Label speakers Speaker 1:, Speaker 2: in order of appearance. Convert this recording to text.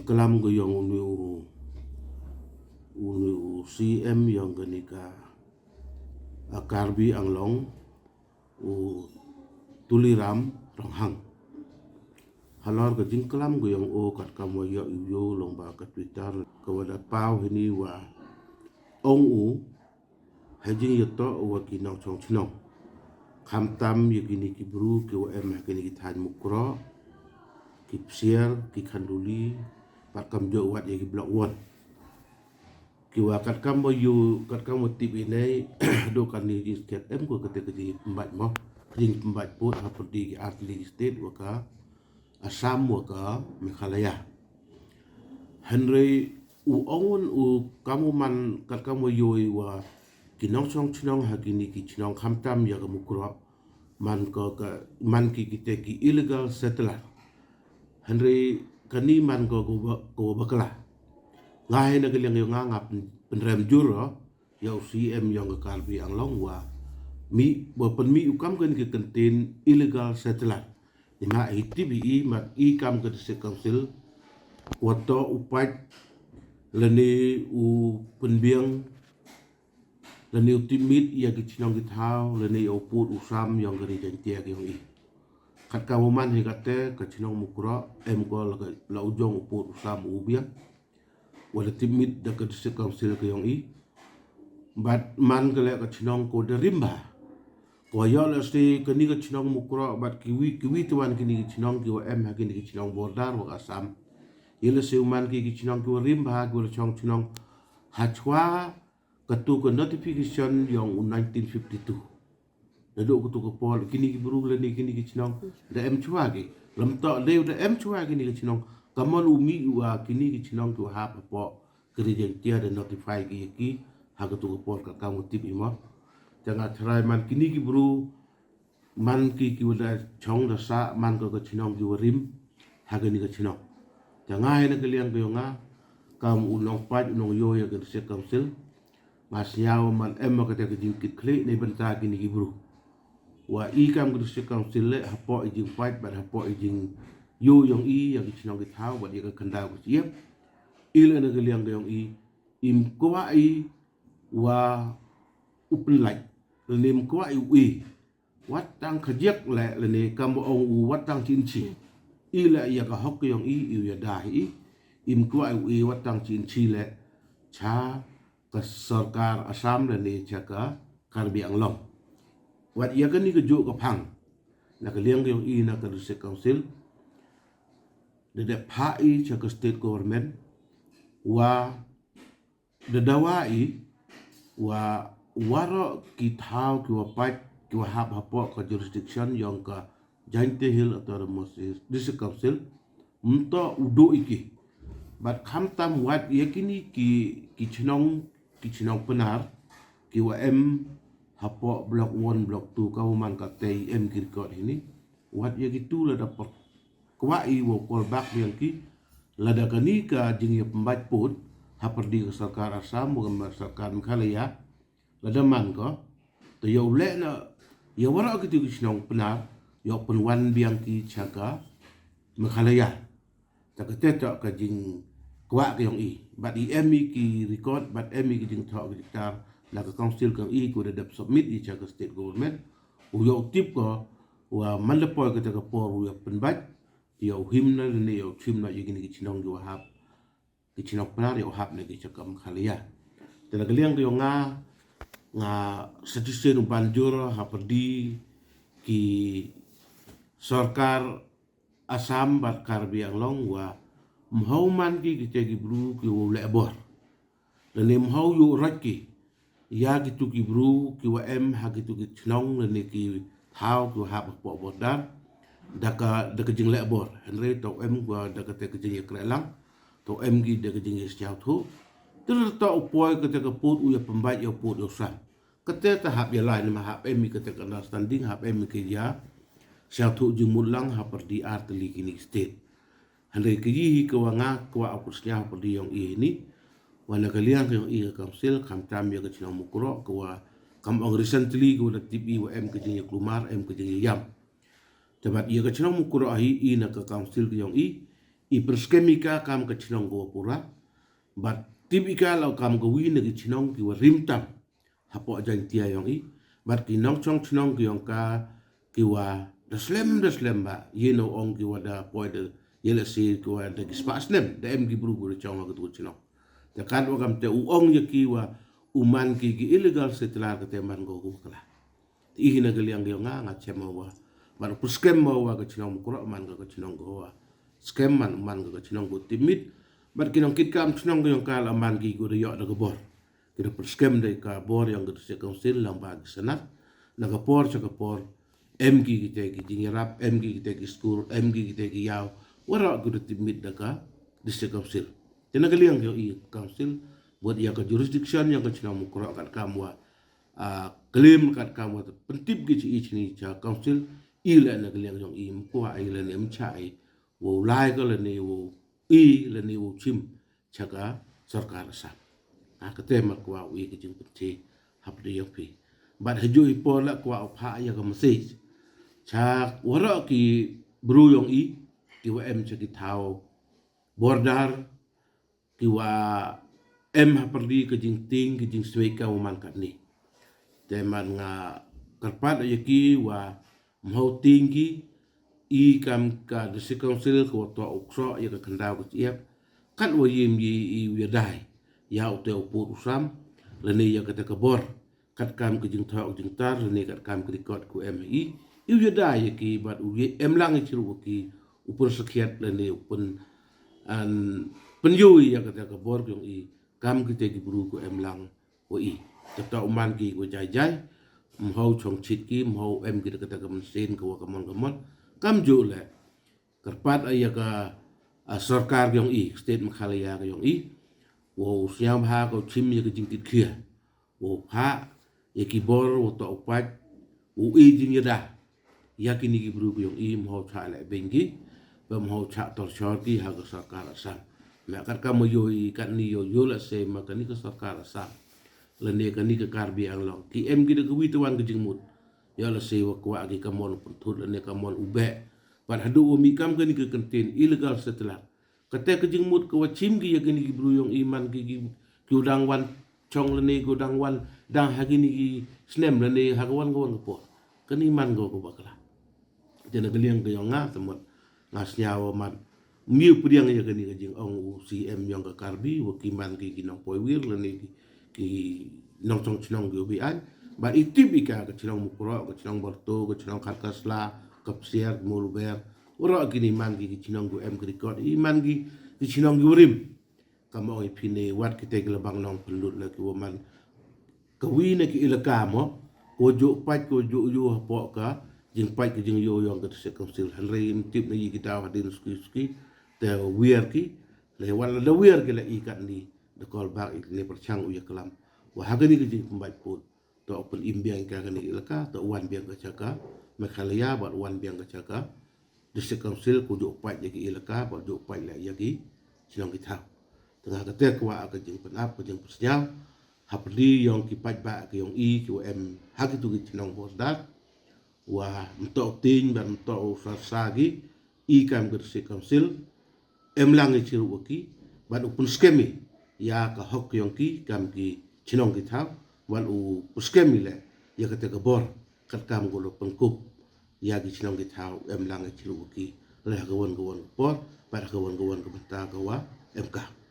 Speaker 1: kelam ko yung CM yang kenika Karbi Anglong tuliram ronghang halor ke jing kelam ko yung kat kamu ya iyo long ba kat Twitter kawada pau ini wa ong hajing yato wa kinang chong chinong kham tam yagini ki bru ki wa em kini ki than mukro ki psier ki khanduli pat kam jo wat yagi blok won ki wa kat kam yu kat kam tip ini do kan ni state em ko kete ki pembat mo jing pembat put ha perdi ki artillery state wa ka Assam wa ka Meghalaya Henry ongun kamu man kat kamu yu wa kinong chong chinong hagini ki chinong khamtam ya mukro man ki kita ki illegal settler Henry kani man ko bakala ngai na kaliang yung ngap penrem juro ya CM yang ke Karbi Anglong wa mi ukam kan ki contain illegal settler ina ITBE mat kam ke district council wato upat leni penbiang leni timit ya ki chinong ki thau leni oput usam yang gari jantia ki hoi kat kawaman hi kate ka chinong mukra em ko la ujong oput usam ubia wala timit da ka district council ki hoi bat man kale ka chinong ko de rimba ko ya la sti kani ka chinong mukra bat kiwi tuan kini ki chinong ki wa em ha kini ki chinong bordar wa asam yele se uman ki chinong ki rimba ki wa chinong hachwa katu ke notification yang 1952 naduk kutu ke pol kini ki berula ni kini ki chinong da em chua ki lam to le da em chua kini ki chinong kamal umi wa kini ki chinong tu ha po kerja dia da notify ki ha kutu ke pol ka kamu tip imo jangan try man kini ki bru man ki wada chong da sa man ko chinong ki rim ha kini ki chinong jangan ina kaliang ko nga kam unong pat unong yo ya ke council mas nyaw man emma kata ke jikit klik ni benta kini gibru wa kam ke district council le hapo ijing fight but hapo ijing yo yang yang chinong ki thau wa dia ke kandau ku siap ile na geliang yang im kwa wa upen lai lim kwa wat tang khajek le ni kam ong wat tang chin chi ile ya ka hok yang ya dai im kwa wat tang chin chi le cha ke sarkar Assam dan ni caka Karbi Anglong wat ia kan ni ke juk ke phang na ke liang yang na ke district council de pai caka state government wa de dawai wa waro ki thau ki wa pat ki wa hap hapo ke jurisdiction yang ke Jainte Hill atau Moses district council untuk udo iki bat kham tam wat yakini ki chinong penar ki wa em hapo block 1 block 2 kauman ka TM ki record ini wat ya gitu la dapat kwa wo call back yang ki lada kani ka jing ya pembat put haperdi ke sarkar Assam bukan sarkar Meghalaya lada man ko to yo le na ya wara ki chinong penar yo penwan biang ki chaka Meghalaya tak teta ka jing kwa ke yang but ki record but ki jing thok diktar la ka council ka ko da submit chaka state government yo tip ko wa manlepoy ka ta por yo penbat yo himna ni yo chimna yigini ki chinong yo hap ki chinong penar yo hap ne ki chaka Meghalaya tela geliang yo nga citizen banjur haperdi ki sarkar Assam bat Karbi Anglong wa mhau man ki kita ki bru ki wo le bor le mhau yu rat ki ya ki tu ki bru ki wa em ha ki tu ki chnong le ki thau ki ha po bodar daka jing le bor henry to em wa daka te ki jing krelang to em gi daka jing siau thu tu to upoi ka te ka put u ya pembat yo put yo sa ka te ta hap ya lai ma hap em ka te ka understanding hap em ki ya siau thu jing mulang ha perdi artillery kini state Handai keji ke wanga kwa apusnya perdi yang ini wana kalian ke yang council kam tam ya ke chinong mukro kwa kam ong recently ko da tibi wa em ke jing klumar em ke jing yam tabat ia ke chinong mukro ahi na ke council ke yang I perskemika kam ke chinong go pura. But tipika lau kam ke wi negi chinong ki wa rimtam. Hapo ajan tia yong I. But ki nong chong chinong ki yong ka ki wa deslem ba. Yeno ong ki wa da poi de yele si ki wa da ki spaslem. Da em ki buru buru chong ha tu chinong. Da kan wa kam te uong ye ki wa uman ki illegal settler ke te man go go kala. Ihi na galiang nga chema wa. But puskem mo wa ke chinong mukura man ke chinong go wa. Scam man ke chinong go timit. But kinong kit kam chinong go yung kala man ki go de yok da bor. Kira puskem de ka bor yang ke se council lang ba ki senat. Na ka por sa ka por MG kita ki jingerap, MG kita ki school, MG kita ki yaw. Wara go de timit da ka district council. Tena galiang yo I council buat ia ke jurisdiction yang ke chinong mukura kat kamwa. Klaim kat kamwa pentip ki ci ni cha council ila na galiang yung I mukua ila ni mchai. Wo lai ko le ni wo I le ni wo chim chaka sarkar sa kate ma kwa wi ki jing pti hap de yo pi but haju I po la kwa pha ya ka message cha wara ki bru yong I ki wa em cha ki thao bordar ki wa em ha perdi ke jing ting ki jing swei ka man ka ni te man nga karpat ya ki wa mau tinggi I kam ka de se council ko to okso ya ka kandau ko tiap kan wo yim yi I wi dai ya o te o pu usam le ne ya ka te ka bor kat kam ke jing thok jing tar le ne kat kam ke record ku MI I wi dai ki bat u em lang I chiru ki upur sakhiat le ne upun an penyu ya ka te ka bor kyong I kam ke te ki buru ku em lang wo I te ta man ki ko jai jai mhau chong chit ki mhau em ki ka te ka sen ko ka mon kam jo le karpat aya ka sarkar yong I state Meghalaya ka yong I wo siam ha ko chim ye ka jing tit khia wo pha ye ki bor wo to pat wo I jing yada ya ki ni ki bru yong I mo cha le bengi ba mo cha tor shor ki ha ka sarkar sa me kar ka mo yo I kan ni yo la se ma ka ni ka sarkar sa le ne ka ni ka kar bi ang long ki em gi de ku wi to wan ka jing mut ya la se wa kwa ki kamon puthut ne kamon ube par hadu o mi kam gani ke contain illegal settler kate ke jing mut ko chim gi yagini gi bruyong iman gi udang wan chong le ne godang wan dang hagini gi snem le ne hagwan go ko kani man go ko bakla jena geliang ke nga temot ngas nyawa man miu pudiang yagini ke jing ong UCM yang ke karbi wo kiman gi nong poi wir le ne ki nong chong chnong gi bi an ba itibika ke chinong mukro ke chinong borto ke chinong karkasla ke psiar muluber ora gini man gi chinong go em record I man gi chinong gi urim kamo I pine wat ki te glabang nong pelut la ki woman ke wi ne ki ilaka mo ko jo pat ko jo yo po ka jing pat ki jing yo yong ke se council hanre tip ne yi kita hadin ski te wier ki le wala le wier ki le I kan ni de kol bak ne perchang u ya kelam wa hagani ki jing pembat put to open imbiang ka ni ilaka to wan biang ka chaka Meghalaya bat wan biang ka chaka district council ku jo pat ye ki ilaka bat jo pat la ye ki sinong ki thau tengah ka te kwa ka jing penap ka jing persnya hapli yong ki pat ba ki yong I ki em ha ki tu ki sinong bosdat wa mtok tin ban mtok sagi I kam ka district council em lang I chiru ki ban upun skemi ya ka hok yong ki kam ki sinong ki thau wan u puskemi le ya ka te ka bor kat kam golo pengkup ya gi chinong ki thau em lang chilu ki le ka won por pa ka won ka bata ka wa em ka